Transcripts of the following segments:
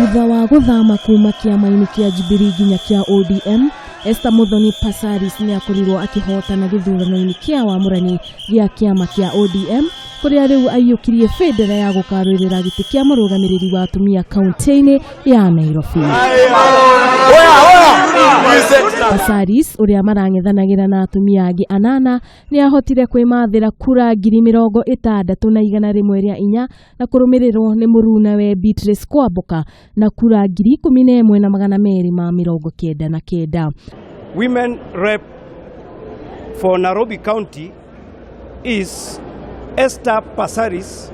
Thutha wa guthama kuma kiama-ini kia Jubilee nginya kia ODM, Esther Muthoni Passaris ni akorirwo akihotana githurano-ini kia wamurani gia kiama kia ODM kuria riu aiyukirie bendera ya gukarwirira giti kia murugamiriri wa atumia kaunti-ini ya Nairobi. Passaris uria marangethanagira na atumia angi anana ni ahotire kwimathira kura ngiri mirongo itandatu na igana rimwe ria inya na kurumirirwo ni murunawe Beatrice Kwamboka na kura ngiri ikumi na imwe na magana meri ma mirongo kenda na kenda. Women rep for Nairobi County is Esther Passaris,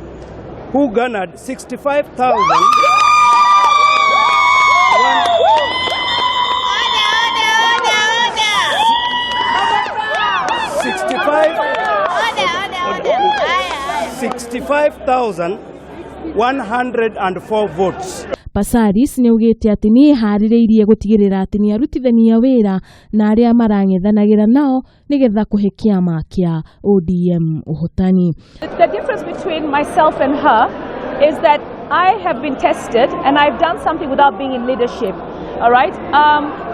who garnered 65,104 votes. Passaris ni ugite ati ni haririirie gutigirira ati ni arutithania wira na aria marangethanagira nao nigetha kuhe kiama kia ODM uhotani. The difference between myself and her is that I have been tested and I've done something without being in leadership. All right?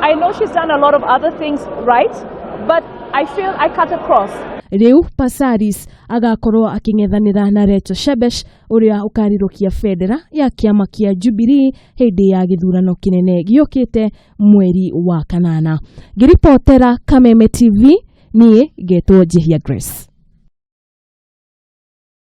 I know she's done a lot of other things right, but I feel I cut across. Riu Passaris agakorwo akingethanira na uria ukarirukia bendera ya kiama kia Jubilee hindi ya githurano kinene giukite mweri wa kanana. Ngiripotera Kameme TV, niĩ ngetwo Njihia Grace.